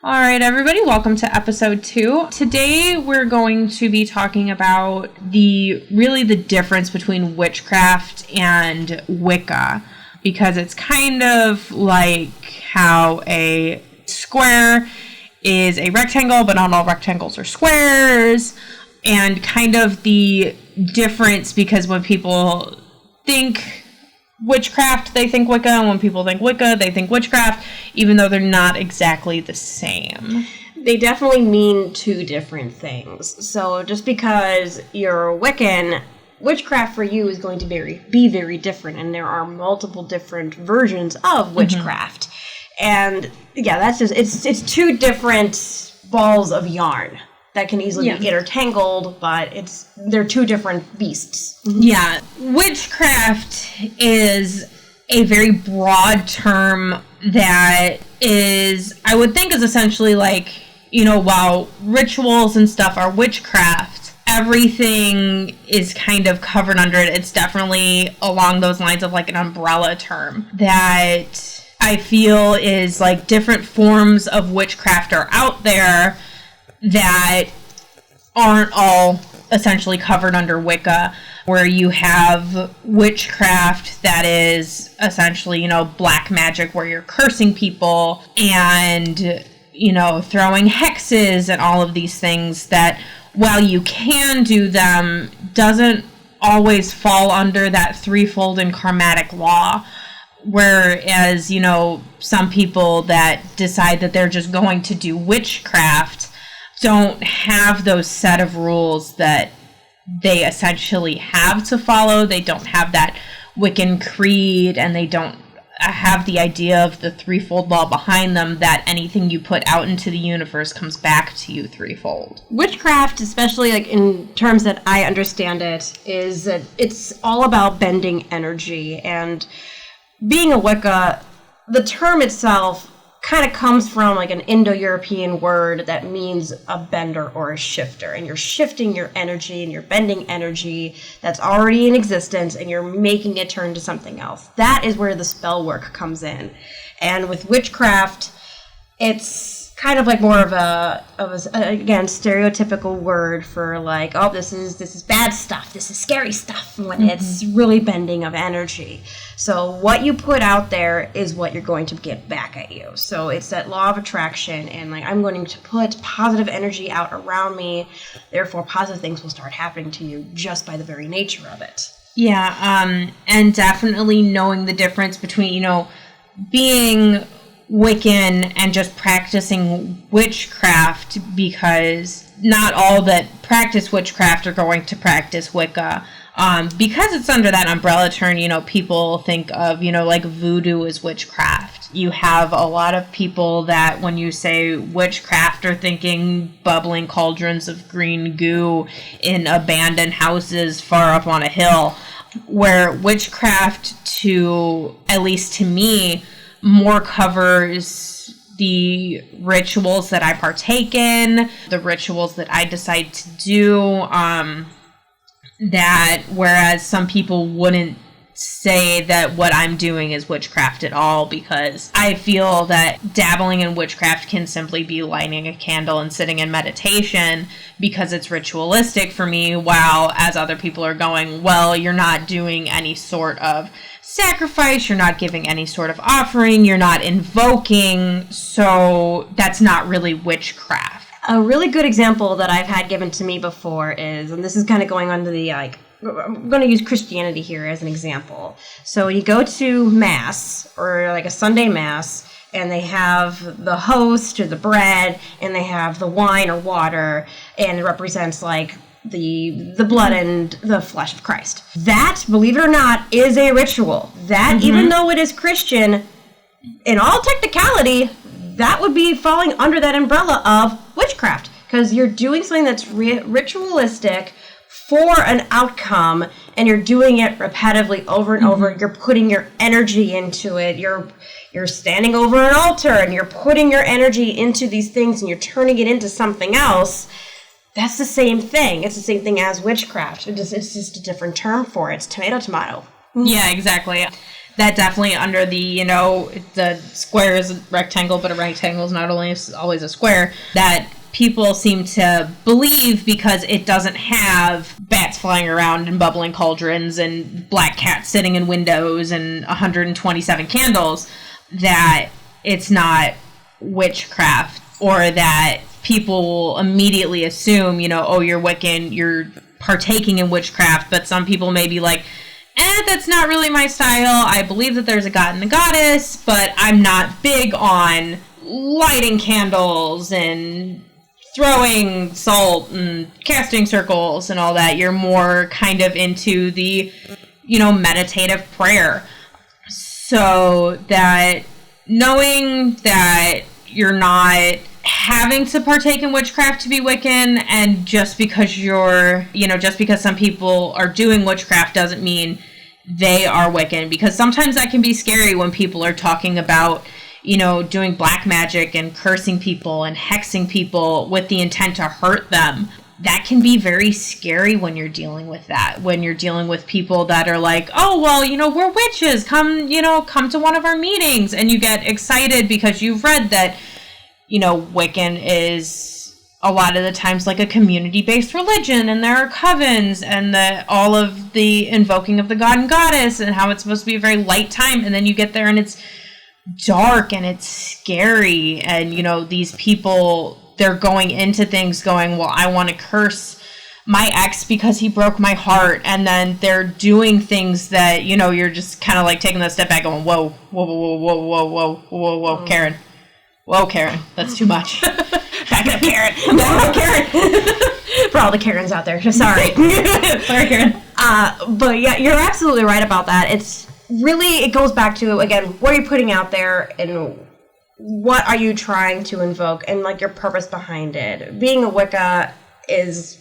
All right, everybody, welcome to episode 2. Today, we're going to be talking about the difference between witchcraft and Wicca, because it's kind of like how a square is a rectangle, but not all rectangles are squares, and kind of the difference, because when people think witchcraft, they think Wicca, and when people think Wicca, they think witchcraft, even though they're not exactly the same. They definitely mean two different things. So just because you're Wiccan, witchcraft for you is going to be very different, and there are multiple different versions of witchcraft. And yeah, that's just it's two different balls of yarn that can easily be intertangled, but they're two different beasts. Yeah. Witchcraft is a very broad term that is, I would think, is essentially like, while rituals and stuff are witchcraft, everything is kind of covered under it. It's definitely along those lines of like an umbrella term that I feel is like different forms of witchcraft are out there that aren't all essentially covered under Wicca, where you have witchcraft that is essentially, black magic where you're cursing people and, throwing hexes and all of these things that, while you can do them, doesn't always fall under that threefold and karmatic law. Whereas, some people that decide that they're just going to do witchcraft don't have those set of rules that they essentially have to follow. They don't have that Wiccan creed, and they don't have the idea of the threefold law behind them, that anything you put out into the universe comes back to you threefold. Witchcraft, especially like in terms that I understand it, is that it's all about bending energy. And being a Wicca, the term itself kind of comes from like an Indo-European word that means a bender or a shifter, and you're shifting your energy and you're bending energy that's already in existence and you're making it turn to something else. That is where the spell work comes in. And with witchcraft, it's kind of like more of a again, stereotypical word for like, oh, this is bad stuff, this is scary stuff, when it's really bending of energy. So what you put out there is what you're going to get back at you. So it's that law of attraction, and like, I'm going to put positive energy out around me, therefore positive things will start happening to you just by the very nature of it. Yeah, and definitely knowing the difference between, being Wiccan and just practicing witchcraft, because not all that practice witchcraft are going to practice Wicca. Because it's under that umbrella term, people think of, like voodoo as witchcraft. You have a lot of people that when you say witchcraft are thinking bubbling cauldrons of green goo in abandoned houses far up on a hill, where witchcraft, at least to me, more covers the rituals that I partake in, the rituals that I decide to do, that whereas some people wouldn't say that what I'm doing is witchcraft at all, because I feel that dabbling in witchcraft can simply be lighting a candle and sitting in meditation because it's ritualistic for me, while as other people are going, well, you're not doing any sort of sacrifice, you're not giving any sort of offering, you're not invoking, so that's not really witchcraft. A really good example that I've had given to me before is, and this is kind of going on to the, I'm going to use Christianity here as an example. So you go to Mass, or like a Sunday Mass, and they have the host or the bread, and they have the wine or water, and it represents like the blood and the flesh of Christ. That, believe it or not, is a ritual. That, even though it is Christian, in all technicality, that would be falling under that umbrella of witchcraft, because you're doing something that's ritualistic for an outcome, and you're doing it repetitively over and over. You're putting your energy into it. You're standing over an altar, and you're putting your energy into these things, and you're turning it into something else. That's the same thing. It's the same thing as witchcraft. It's just a different term for it. It's tomato. Yeah, exactly. that definitely under the, the square is a rectangle, but a rectangle is not always a square, that people seem to believe because it doesn't have bats flying around and bubbling cauldrons and black cats sitting in windows and 127 candles, that it's not witchcraft, or that people will immediately assume, oh, you're Wiccan, you're partaking in witchcraft. But some people may be like, that's not really my style. I believe that there's a god and a goddess, but I'm not big on lighting candles and throwing salt and casting circles and all that. You're more kind of into the, meditative prayer. So that knowing that you're not having to partake in witchcraft to be Wiccan, and just because just because some people are doing witchcraft doesn't mean they are Wiccan, because sometimes that can be scary when people are talking about doing black magic and cursing people and hexing people with the intent to hurt them. That can be very scary when you're dealing with that. When you're dealing with people that are like, oh, well, we're witches. Come to one of our meetings. And you get excited because you've read that, Wiccan is a lot of the times like a community-based religion, and there are covens, and all of the invoking of the god and goddess, and how it's supposed to be a very light time. And then you get there and it's dark and it's scary, and these people, they're going into things going, well, I want to curse my ex because he broke my heart, and then they're doing things that you're just kind of like taking a step back going, whoa, whoa, whoa, whoa, whoa, whoa, whoa, whoa, Karen, that's too much. Back it up, Karen. Back up, Karen. For all the Karens out there, sorry. Sorry, Karen. But yeah, you're absolutely right about that. It's really, it goes back to, again, what are you putting out there, and what are you trying to invoke, and like your purpose behind it. Being a Wicca is,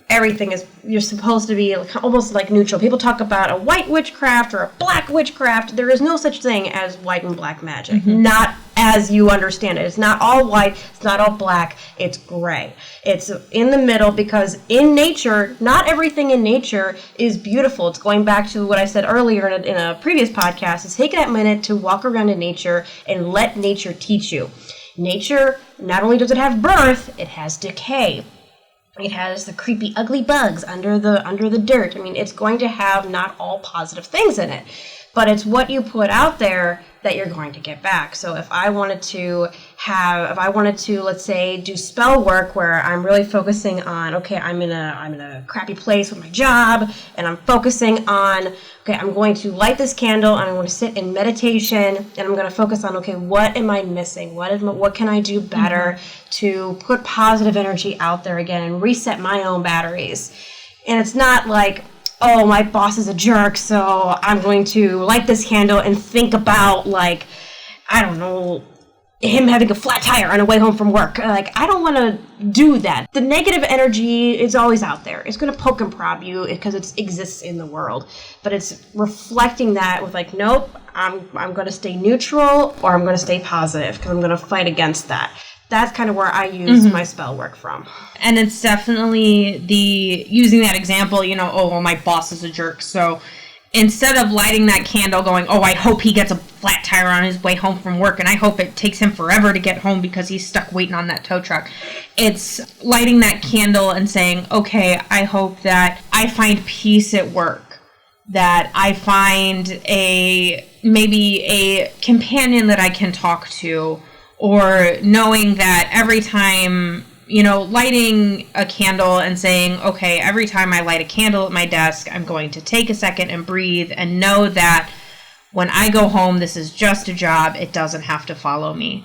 everything is, you're supposed to be almost like neutral. People talk about a white witchcraft or a black witchcraft. There is no such thing as white and black magic. Mm-hmm. Not as you understand it. It's not all white, it's not all black, it's gray. It's in the middle, because in nature, not everything in nature is beautiful. It's going back to what I said earlier in a previous podcast, is take that minute to walk around in nature and let nature teach you. Nature, not only does it have birth, it has decay. It has the creepy, ugly bugs under the dirt. I mean, it's going to have not all positive things in it, but it's what you put out there that you're going to get back. So if I wanted to, let's say, do spell work where I'm really focusing on, okay, I'm in a crappy place with my job, and I'm focusing on, okay, I'm going to light this candle, and I'm going to sit in meditation, and I'm going to focus on, okay, what am I missing? What can I do better to put positive energy out there again and reset my own batteries? And it's not like, oh, my boss is a jerk, so I'm going to light this candle and think about, like, I don't know, him having a flat tire on the way home from work. Like, I don't want to do that. The negative energy is always out there. It's going to poke and prod you because it exists in the world. But it's reflecting that with, like, nope, I'm going to stay neutral, or I'm going to stay positive, because I'm going to fight against that. That's kind of where I use my spell work from. And it's definitely using that example, oh, well, my boss is a jerk. So instead of lighting that candle going, oh, I hope he gets a flat tire on his way home from work, and I hope it takes him forever to get home because he's stuck waiting on that tow truck. It's lighting that candle and saying, okay, I hope that I find peace at work, that I find maybe a companion that I can talk to, or knowing that every time, lighting a candle and saying, okay, every time I light a candle at my desk, I'm going to take a second and breathe and know that when I go home, this is just a job. It doesn't have to follow me.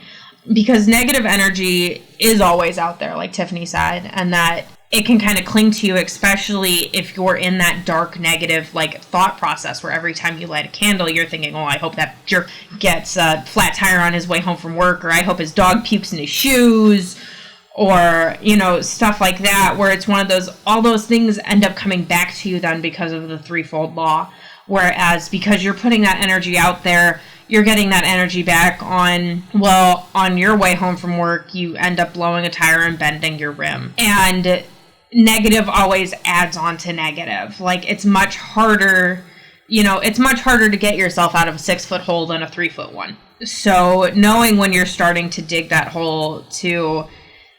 Because negative energy is always out there, like Tiffany said, and that it can kind of cling to you, especially if you're in that dark, negative, thought process where every time you light a candle, you're thinking, oh, I hope that jerk gets a flat tire on his way home from work, or I hope his dog pukes in his shoes, or, stuff like that, where it's one of those, all those things end up coming back to you then because of the threefold law. Whereas because you're putting that energy out there, you're getting that energy back on your way home from work, you end up blowing a tire and bending your rim. And negative always adds on to negative. It's much harder it's much harder to get yourself out of a 6-foot hole than a 3-foot one. So knowing when you're starting to dig that hole to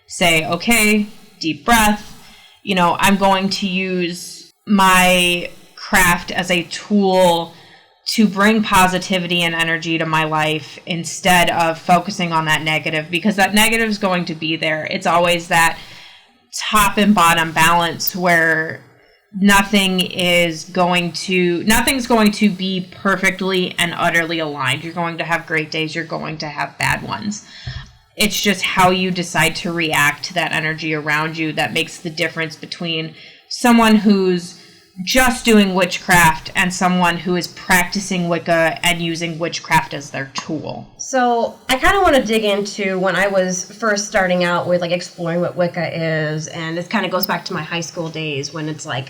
say, okay, deep breath, I'm going to use my craft as a tool to bring positivity and energy to my life instead of focusing on that negative, because that negative is going to be there. It's always that top and bottom balance where nothing's going to be perfectly and utterly aligned. You're going to have great days. You're going to have bad ones. It's just how you decide to react to that energy around you that makes the difference between someone who's just doing witchcraft and someone who is practicing Wicca and using witchcraft as their tool. So I kind of want to dig into when I was first starting out with exploring what Wicca is, and this kind of goes back to my high school days when it's I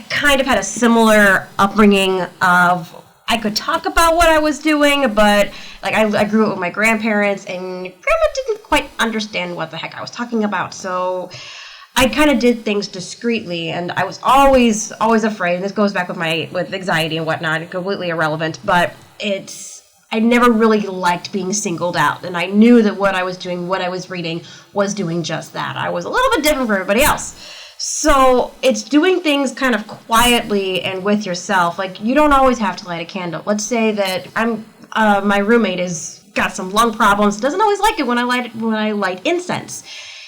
kind of had a similar upbringing of I could talk about what I was doing, but I grew up with my grandparents, and grandma didn't quite understand what the heck I was talking about, so I kind of did things discreetly, and I was always afraid. And this goes back with anxiety and whatnot, completely irrelevant. But I never really liked being singled out, and I knew that what I was doing, what I was reading, was doing just that. I was a little bit different from everybody else. So it's doing things kind of quietly and with yourself. You don't always have to light a candle. Let's say that my roommate has got some lung problems. Doesn't always like it when I light incense.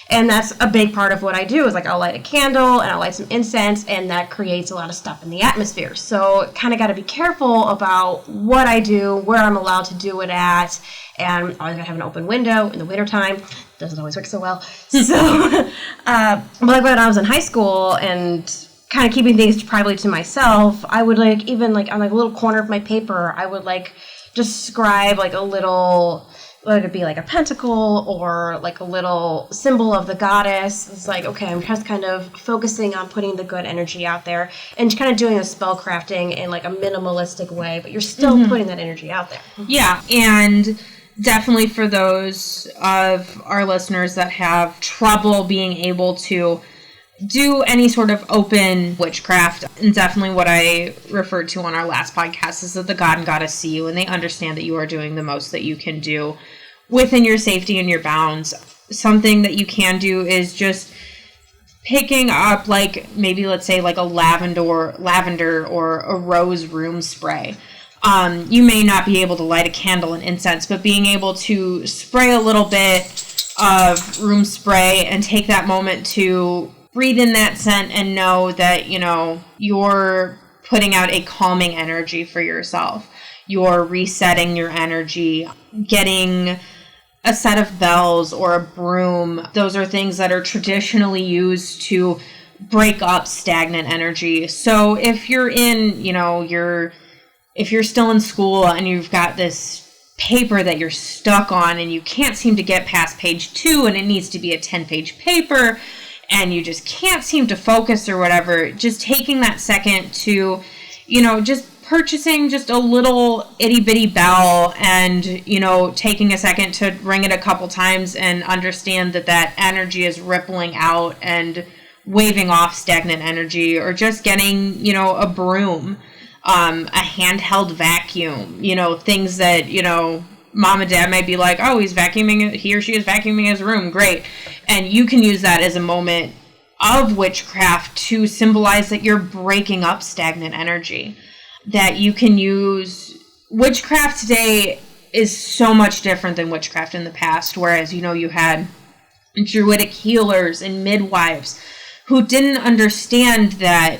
And that's a big part of what I do is I'll light a candle and I'll light some incense, and that creates a lot of stuff in the atmosphere. So kind of got to be careful about what I do, where I'm allowed to do it at, and always got to have an open window in the wintertime. Doesn't always work so well. So but when I was in high school and kind of keeping things privately to myself, I would even on a little corner of my paper, I would describe a little, whether it be a pentacle or a little symbol of the goddess. It's okay, I'm just kind of focusing on putting the good energy out there and kind of doing a spell crafting in a minimalistic way, but you're still putting that energy out there. Yeah, and definitely for those of our listeners that have trouble being able to do any sort of open witchcraft, and definitely what I referred to on our last podcast is that the god and goddess see you and they understand that you are doing the most that you can do within your safety and your bounds. Something that you can do is just picking up maybe let's say a lavender or a rose room spray. You may not be able to light a candle and incense, but being able to spray a little bit of room spray and take that moment to breathe in that scent and know that, you're putting out a calming energy for yourself. You're resetting your energy, getting a set of bells or a broom. Those are things that are traditionally used to break up stagnant energy. So if you're in, if you're still in school and you've got this paper that you're stuck on and you can't seem to get past page 2 and it needs to be a 10-page paper and you just can't seem to focus or whatever, just taking that second to, just purchasing just a little itty-bitty bell and, taking a second to ring it a couple times and understand that energy is rippling out and waving off stagnant energy, or just getting, a broom, a handheld vacuum, things that, mom and dad might be like, oh, he or she is vacuuming his room. Great. And you can use that as a moment of witchcraft to symbolize that you're breaking up stagnant energy. That you can use. Witchcraft today is so much different than witchcraft in the past, whereas, you had druidic healers and midwives who didn't understand that,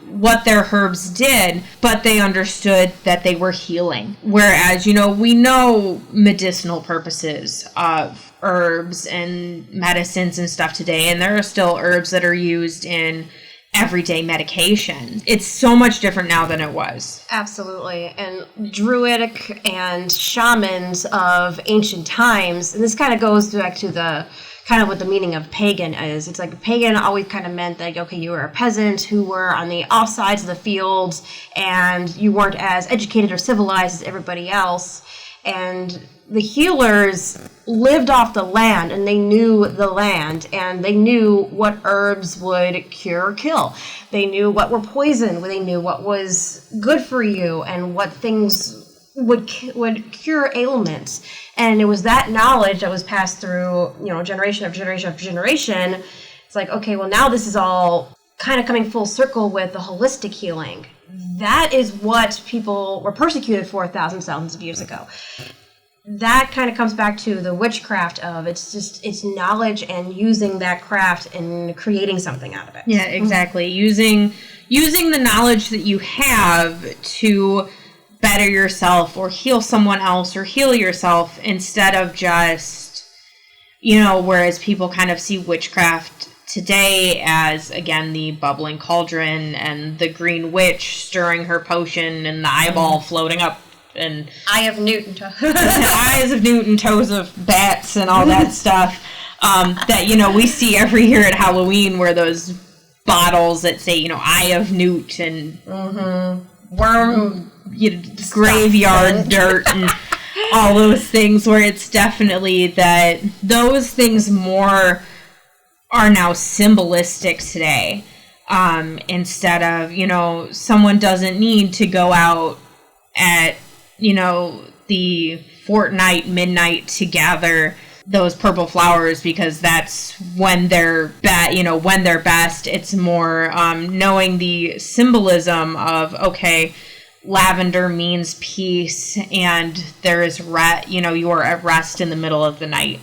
what their herbs did, but they understood that they were healing. Whereas, we know medicinal purposes of herbs and medicines and stuff today, and there are still herbs that are used in everyday medication. It's so much different now than it was. Absolutely. And druidic and shamans of ancient times, and this kind of goes back to the kind of what the meaning of pagan is. It's pagan always kind of meant that, okay, you were a peasant who were on the off sides of the fields and you weren't as educated or civilized as everybody else. And the healers lived off the land, and they knew the land, and they knew what herbs would cure or kill. They knew what were poison. They knew what was good for you and what things would cure ailments. And it was that knowledge that was passed through, generation after generation after generation. It's like, okay, well, now this is all kind of coming full circle with the holistic healing. That is what people were persecuted for thousands of years ago. That kind of comes back to the witchcraft of it's knowledge and using that craft and creating something out of it. Yeah, exactly. Using the knowledge that you have to better yourself or heal someone else or heal yourself instead of just, whereas people kind of see witchcraft today as, again, the bubbling cauldron and the green witch stirring her potion and the eyeball floating up and Eye of Newton, eyes of Newton, toes of bats, and all that stuff that we see every year at Halloween, where those bottles that say Eye of Newt and worm, graveyard dirt and all those things, where it's definitely that those things more are now symbolistic today, instead of someone doesn't need to go out at the fortnight midnight to gather those purple flowers because that's when they're best. It's more knowing the symbolism of, okay, lavender means peace, and there is you are at rest in the middle of the night.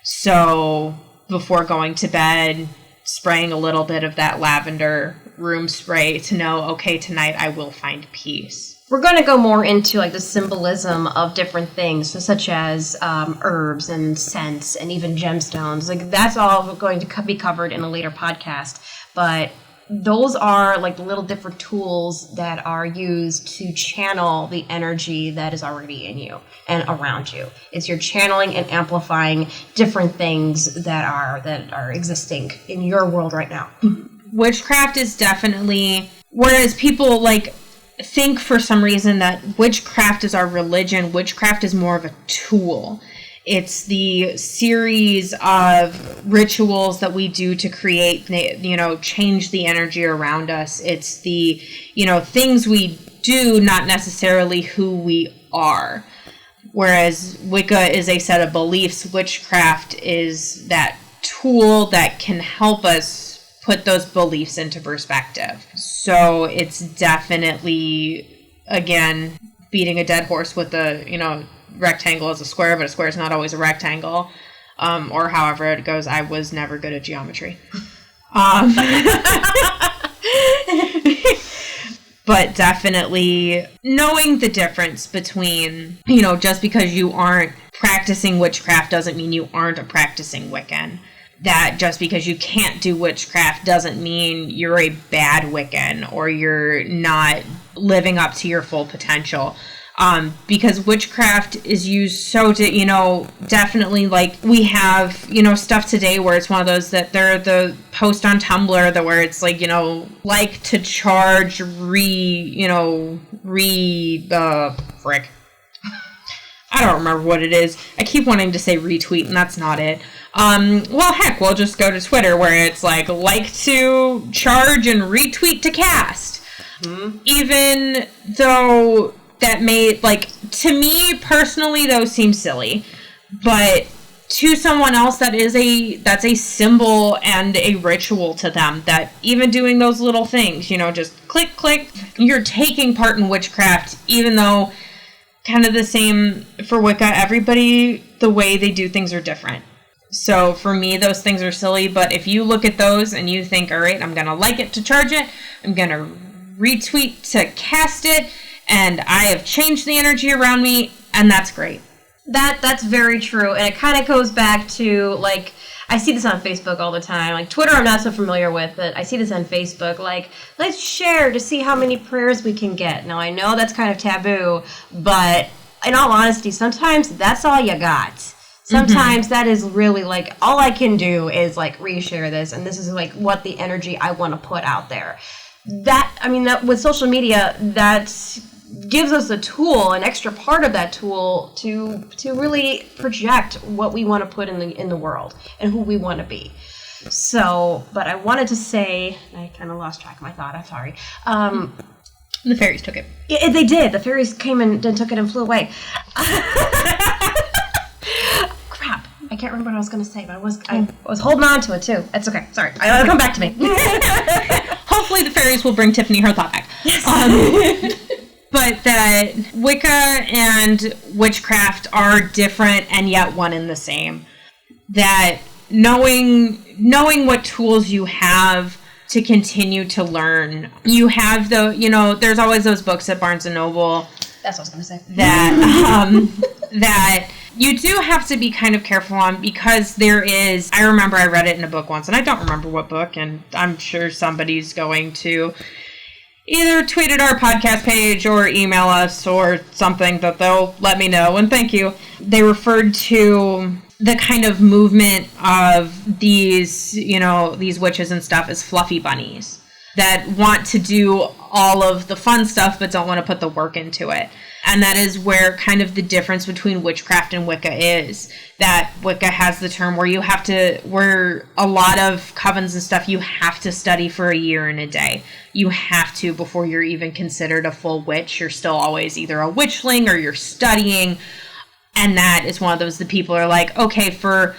So before going to bed, spraying a little bit of that lavender room spray to know, okay, tonight I will find peace. We're going to go more into the symbolism of different things, such as herbs and scents and even gemstones. That's all going to be covered in a later podcast. But those are the little different tools that are used to channel the energy that is already in you and around you. It's you're channeling and amplifying different things that are existing in your world right now. Witchcraft is definitely, whereas people think for some reason that witchcraft is our religion, witchcraft is more of a tool. It's the series of rituals that we do to create, change the energy around us. It's the, things we do, not necessarily who we are. Whereas Wicca is a set of beliefs, witchcraft is that tool that can help us put those beliefs into perspective. So it's definitely, again, beating a dead horse with a, rectangle is a square, but a square is not always a rectangle. Or however it goes. I was never good at geometry. But definitely knowing the difference between, just because you aren't practicing witchcraft doesn't mean you aren't a practicing Wiccan. That just because you can't do witchcraft doesn't mean you're a bad Wiccan or you're not living up to your full potential. Because witchcraft is used so to, definitely we have, stuff today where it's one of those that they're the post on Tumblr that where it's to charge frick. I don't remember what it is. I keep wanting to say retweet, and that's not it. Well, heck, we'll just go to Twitter where it's like to charge and retweet to cast. Mm-hmm. Even though that may, to me personally, those seem silly. But to someone else, that's a symbol and a ritual to them. That even doing those little things, just click, click, you're taking part in witchcraft, even though kind of the same for Wicca. Everybody, the way they do things are different. So for me, those things are silly. But if you look at those and you think, all right, I'm going to like it to charge it. I'm going to retweet to cast it. And I have changed the energy around me. And that's great. That's very true. And it kind of goes back to, I see this on Facebook all the time. Twitter I'm not so familiar with, but I see this on Facebook. Let's share to see how many prayers we can get. Now, I know that's kind of taboo, but in all honesty, sometimes that's all you got. Sometimes that is really, all I can do is, reshare this, and this is, what the energy I want to put out there. That with social media, that's gives us a tool, an extra part of that tool to really project what we want to put in the world and who we want to be. So, but I wanted to say, I kind of lost track of my thought. I'm sorry. The fairies took it. Yeah, they did. The fairies came and took it and flew away. Crap. I can't remember what I was going to say, but I was holding on to it too. It's okay. Sorry. It'll come back to me. Hopefully the fairies will bring Tiffany her thought back. Yes. But that Wicca and witchcraft are different and yet one and the same. That knowing what tools you have to continue to learn. You have there's always those books at Barnes & Noble. That's what I was going to say. That you do have to be kind of careful on, because I remember I read it in a book once, and I don't remember what book, and I'm sure somebody's going to either tweet at our podcast page or email us or something that they'll let me know, and thank you. They referred to the kind of movement of these witches and stuff as fluffy bunnies that want to do all of the fun stuff but don't want to put the work into it. And that is where kind of the difference between witchcraft and Wicca is. That Wicca has the term where a lot of covens and stuff, you have to study for a year and a day. You have to before you're even considered a full witch. You're still always either a witchling or you're studying. And that is one of those, the people are like, okay, for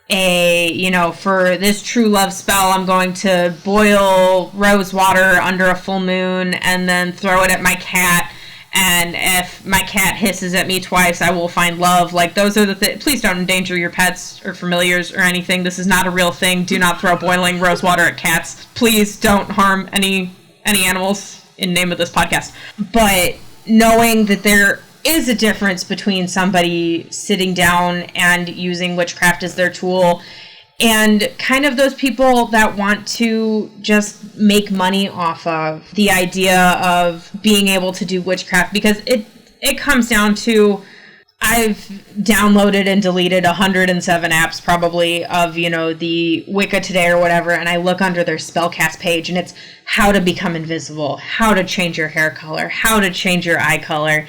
this true love spell, I'm going to boil rose water under a full moon and then throw it at my cat. And if my cat hisses at me twice, I will find love. Like, those are the things. Please don't endanger your pets or familiars or anything. This is not a real thing. Do not throw boiling rose water at cats. Please don't harm any animals in name of this podcast. But knowing that there is a difference between somebody sitting down and using witchcraft as their tool and kind of those people that want to just make money off of the idea of being able to do witchcraft, because it comes down to, I've downloaded and deleted 107 apps probably of, the Wicca Today or whatever, and I look under their spellcast page and it's how to become invisible, how to change your hair color, how to change your eye color,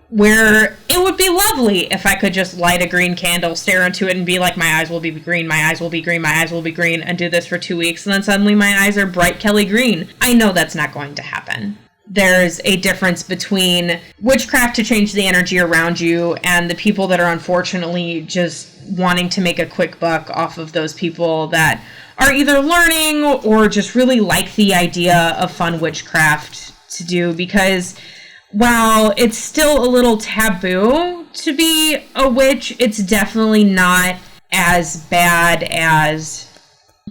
where it would be lovely if I could just light a green candle, stare into it, and be like, my eyes will be green, my eyes will be green, my eyes will be green, and do this for 2 weeks, and then suddenly my eyes are bright Kelly green. I know that's not going to happen. There's a difference between witchcraft to change the energy around you and the people that are unfortunately just wanting to make a quick buck off of those people that are either learning or just really like the idea of fun witchcraft to do, because while it's still a little taboo to be a witch, it's definitely not as bad as,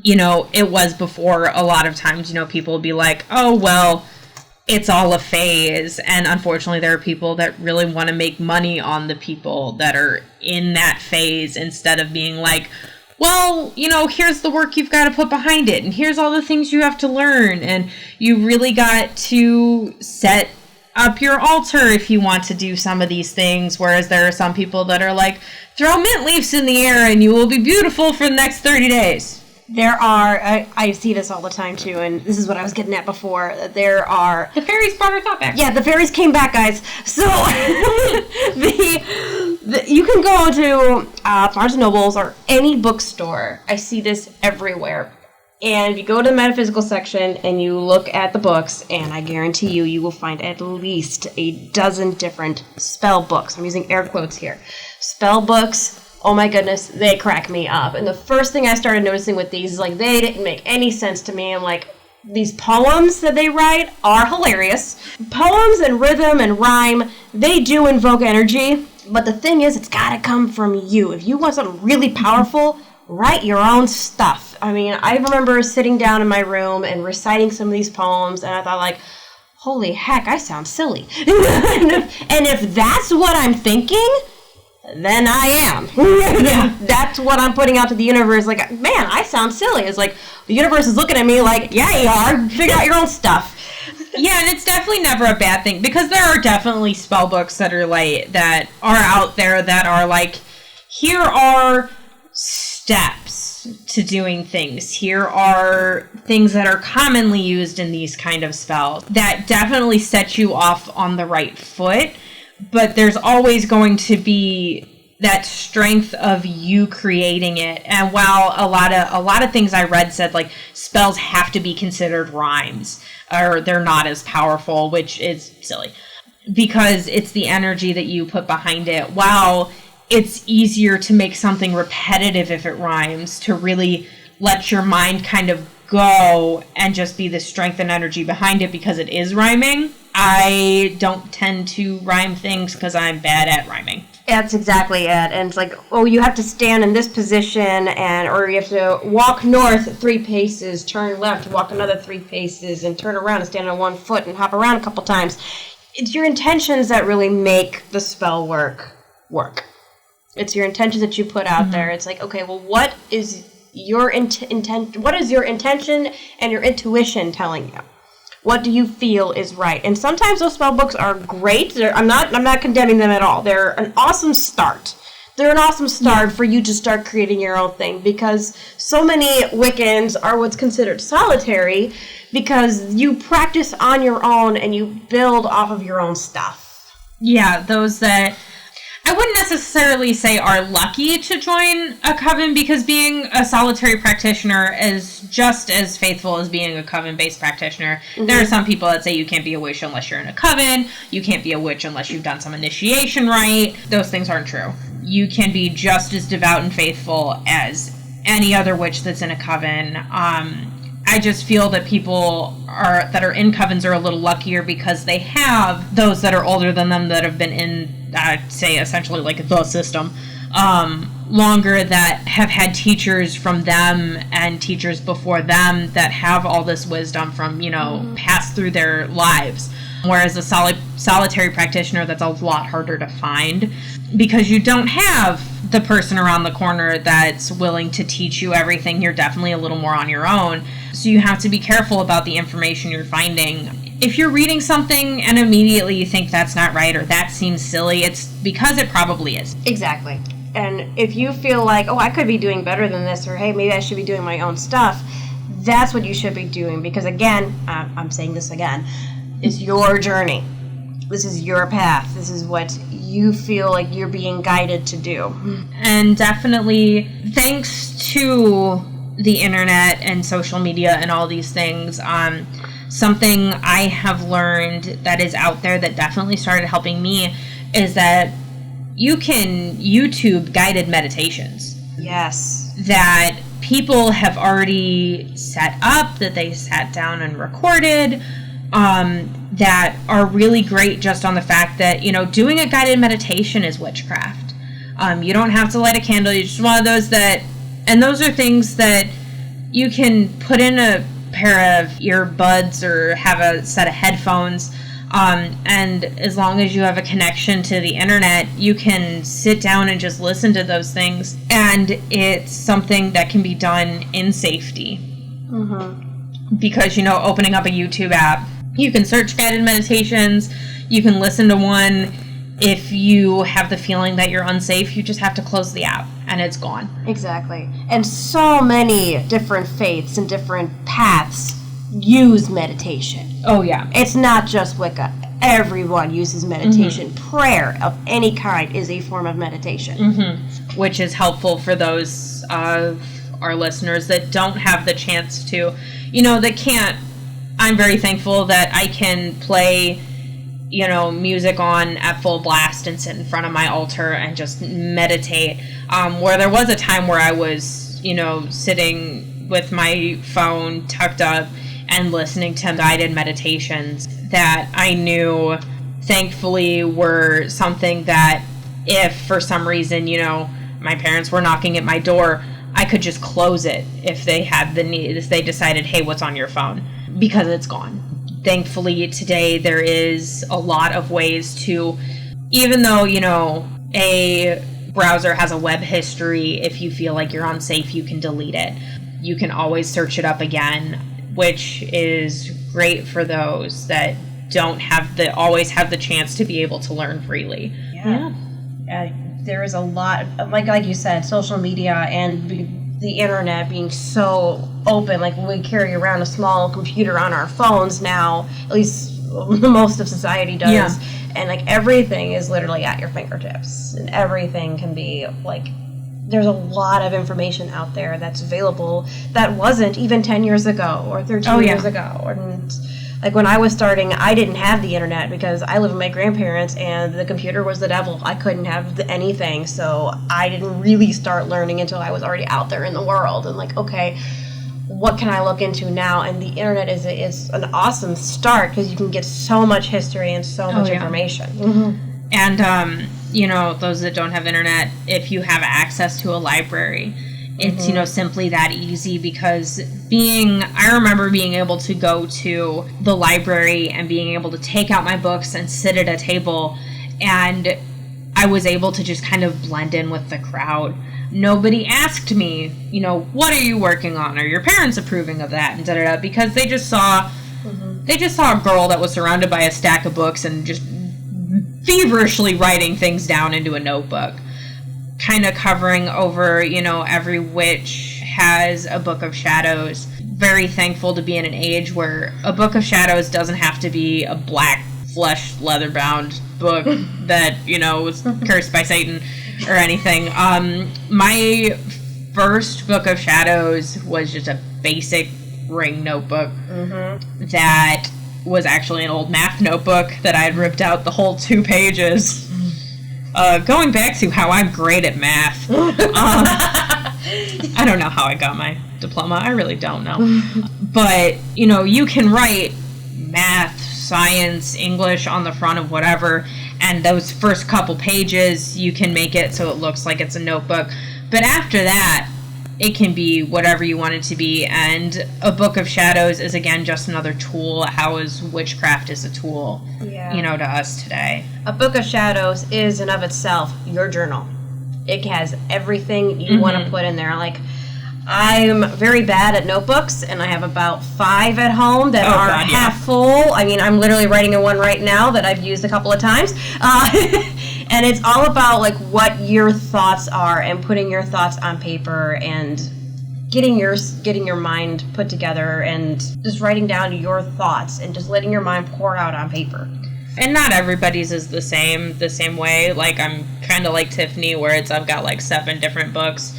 it was before. A lot of times, people will be like, oh, well, it's all a phase. And unfortunately, there are people that really want to make money on the people that are in that phase, instead of being like, well, here's the work you've got to put behind it, and here's all the things you have to learn, and you really got to set up your altar if you want to do some of these things, whereas there are some people that are like, throw mint leaves in the air and you will be beautiful for the next 30 days. There are, I see this all the time too, and this is what I was getting at before, there are... The fairies brought her thought back. Yeah, the fairies came back, guys. So, you can go to Barnes & Nobles or any bookstore. I see this everywhere. And if you go to the metaphysical section and you look at the books, and I guarantee you will find at least a dozen different spell books. I'm using air quotes here. Spell books, oh my goodness, they crack me up. And the first thing I started noticing with these is like, they didn't make any sense to me. I'm like, these poems that they write are hilarious. Poems and rhythm and rhyme, they do invoke energy. But the thing is, it's got to come from you. If you want something really powerful, write your own stuff. I mean, I remember sitting down in my room and reciting some of these poems, and I thought, like, holy heck, I sound silly. and if that's what I'm thinking, then I am. Yeah. That's what I'm putting out to the universe. Like, man, I sound silly. It's like, the universe is looking at me like, yeah, you are. Figure out your own stuff. Yeah, and it's definitely never a bad thing, because there are definitely spell books that are out there that are like, here are steps to doing things. Here are things that are commonly used in these kind of spells that definitely set you off on the right foot, but there's always going to be that strength of you creating it. And while a lot of things I read said like spells have to be considered rhymes or they're not as powerful, which is silly because it's the energy that you put behind it. While it's easier to make something repetitive if it rhymes, to really let your mind kind of go and just be the strength and energy behind it because it is rhyming. I don't tend to rhyme things because I'm bad at rhyming. That's exactly it. And it's like, oh, you have to stand in this position, or you have to walk north 3 paces, turn left, walk another 3 paces, and turn around and stand on 1 foot and hop around a couple times. It's your intentions that really make the spell work. It's your intentions that you put out there. It's like, okay, well, what is your intent? What is your intention and your intuition telling you? What do you feel is right? And sometimes those spell books are great. I'm not condemning them at all. They're an awesome start. They're an awesome start for you to start creating your own thing, because so many Wiccans are what's considered solitary because you practice on your own and you build off of your own stuff. Yeah, those that I wouldn't necessarily say are lucky to join a coven, because being a solitary practitioner is just as faithful as being a coven-based practitioner. Mm-hmm. There are some people that say you can't be a witch unless you're in a coven. You can't be a witch unless you've done some initiation rite. Those things aren't true. You can be just as devout and faithful as any other witch that's in a coven. I just feel that people that are in covens are a little luckier because they have those that are older than them that have been in, I'd say, essentially like the system longer, that have had teachers from them and teachers before them that have all this wisdom from, passed through their lives. Whereas a solitary practitioner, that's a lot harder to find because you don't have the person around the corner that's willing to teach you everything. You're definitely a little more on your own. So you have to be careful about the information you're finding. If you're reading something and immediately you think that's not right or that seems silly, it's because it probably is. Exactly. And if you feel like, oh, I could be doing better than this, or hey, maybe I should be doing my own stuff, that's what you should be doing. Because again, I'm saying this again, it's your journey. This is your path. This is what you feel like you're being guided to do. And definitely, thanks to the internet and social media and all these things, something I have learned that is out there that definitely started helping me is that you can YouTube guided meditations. Yes. That people have already set up, that they sat down and recorded, that are really great just on the fact that, doing a guided meditation is witchcraft. You don't have to light a candle. You're just one of those and those are things that you can put in a pair of earbuds or have a set of headphones. And as long as you have a connection to the internet, you can sit down and just listen to those things. And it's something that can be done in safety. Mm-hmm. Because, opening up a YouTube app, you can search guided meditations, you can listen to one. If you have the feeling that you're unsafe, you just have to close the app and it's gone. Exactly. And so many different faiths and different paths use meditation. Oh, yeah. It's not just Wicca. Everyone uses meditation. Mm-hmm. Prayer of any kind is a form of meditation. Mm-hmm. Which is helpful for those of our listeners that don't have the chance to, that can't. I'm very thankful that I can play, music on at full blast and sit in front of my altar and just meditate. Where there was a time where I was, sitting with my phone tucked up and listening to guided meditations that I knew, thankfully, were something that if for some reason, my parents were knocking at my door, I could just close it if they had the need, if they decided, hey, what's on your phone? Because it's gone. Thankfully, today there is a lot of ways to, even though, a browser has a web history, if you feel like you're unsafe, you can delete it. You can always search it up again, which is great for those that don't always have the chance to be able to learn freely. Yeah. There is a lot, like you said, social media and the internet being so open, like we carry around a small computer on our phones now, at least most of society does. Yeah. And like everything is literally at your fingertips, and everything can be like, there's a lot of information out there that's available that wasn't even 10 years ago or 13 years ago. And like when I was starting, I didn't have the internet because I lived with my grandparents and the computer was the devil. I couldn't have anything, so I didn't really start learning until I was already out there in the world. And like, okay, what can I look into now? And the internet is an awesome start because you can get so much history and so much information. Mm-hmm. And, you know, those that don't have internet, if you have access to a library, it's, you know, simply that easy because I remember being able to go to the library and being able to take out my books and sit at a table, and I was able to just kind of blend in with the crowd. Nobody asked me, you know, what are you working on? Are your parents approving of that? And da-da-da, because they just saw a girl that was surrounded by a stack of books and just feverishly writing things down into a notebook. Kind of covering over, you know, every witch has a book of shadows. Very thankful to be in an age where a book of shadows doesn't have to be a black flesh leather-bound book that, you know, was cursed by Satan or anything. My first book of shadows was just a basic ring notebook that was actually an old math notebook that I had ripped out the whole 2 pages. Going back to how I'm great at math, I don't know how I got my diploma. I really don't know. But, you know, you can write math, science, English on the front of whatever, and those first couple pages, you can make it so it looks like it's a notebook. But after that, it can be whatever you want it to be, and a book of shadows is, again, just another tool. How is witchcraft is a tool, you know, to us today. A book of shadows is, in of itself, your journal. It has everything you want to put in there. Like, I'm very bad at notebooks, and I have about 5 at home that are half full. I mean, I'm literally writing in one right now that I've used a couple of times. And it's all about, like, what your thoughts are and putting your thoughts on paper and getting your mind put together and just writing down your thoughts and just letting your mind pour out on paper. And not everybody's is the same way. Like, I'm kind of like Tiffany, where I've got, like, 7 different books.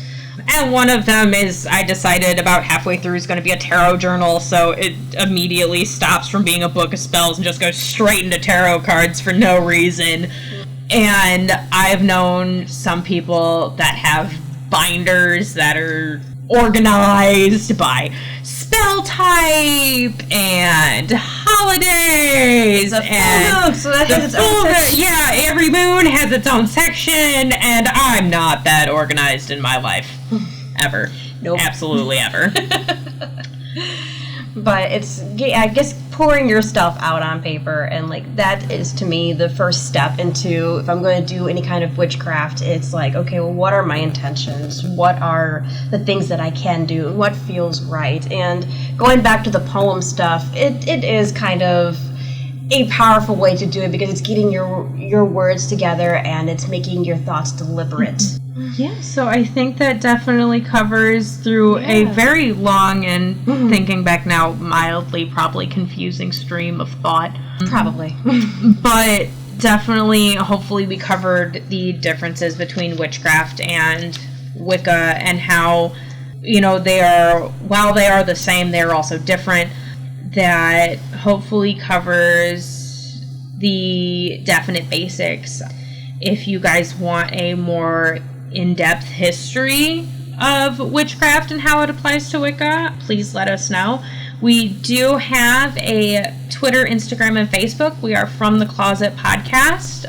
And one of them is, I decided about halfway through, is going to be a tarot journal, so it immediately stops from being a book of spells and just goes straight into tarot cards for no reason. And I've known some people that have binders that are organized by spell type and holidays and so that has its own section. Yeah, every moon has its own section, and I'm not that organized in my life ever. Nope. Absolutely ever. But it's, I guess, pouring your stuff out on paper, and like that is to me the first step into, if I'm going to do any kind of witchcraft, it's like, okay, well, what are my intentions? What are the things that I can do? What feels right? And going back to the poem stuff, it is kind of a powerful way to do it because it's getting your words together and it's making your thoughts deliberate. Yeah, so I think that definitely covers through a very long and, thinking back now, mildly probably confusing stream of thought. Probably. But definitely, hopefully we covered the differences between witchcraft and Wicca and how, you know, while they are the same, they're also different. That hopefully covers the definite basics. If you guys want a more in-depth history of witchcraft and how it applies to Wicca, please let us know. We do have a Twitter, Instagram, and Facebook. We are From the Closet Podcast.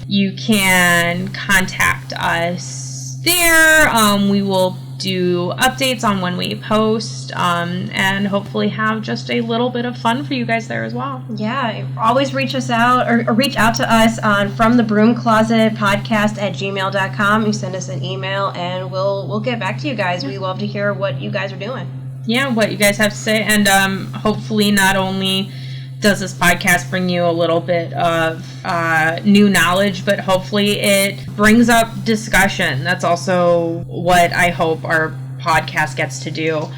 You can contact us there. We will do updates on when we post, and hopefully have just a little bit of fun for you guys there as well. Yeah, always reach us out or reach out to us on From the Broom Closet Podcast at gmail.com. You send us an email and we'll get back to you guys. We love to hear what you guys are doing. Yeah, what you guys have to say, and hopefully not only does this podcast bring you a little bit of new knowledge, but hopefully it brings up discussion. That's also what I hope our podcast gets to do,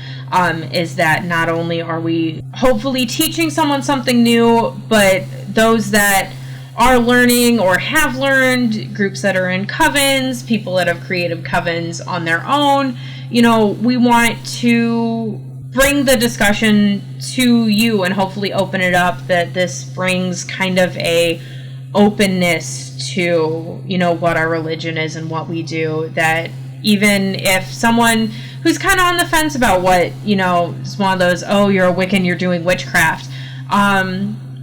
is that not only are we hopefully teaching someone something new, but those that are learning or have learned, groups that are in covens, people that have created covens on their own, we want to bring the discussion to you and hopefully open it up, that this brings kind of a openness to, what our religion is and what we do, that even if someone who's kind of on the fence about what, is one of those, oh, you're a Wiccan, you're doing witchcraft,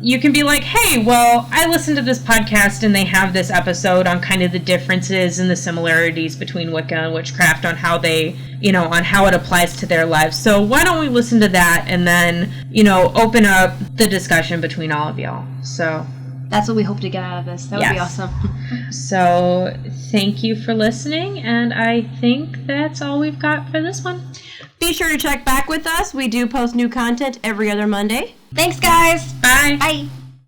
you can be like, hey, well, I listened to this podcast and they have this episode on kind of the differences and the similarities between Wicca and witchcraft, on how they, on how it applies to their lives. So why don't we listen to that and then, open up the discussion between all of y'all. So that's what we hope to get out of this. That would be awesome. So thank you for listening, and I think that's all we've got for this one. Be sure to check back with us. We do post new content every other Monday. Thanks, guys. Bye. Bye.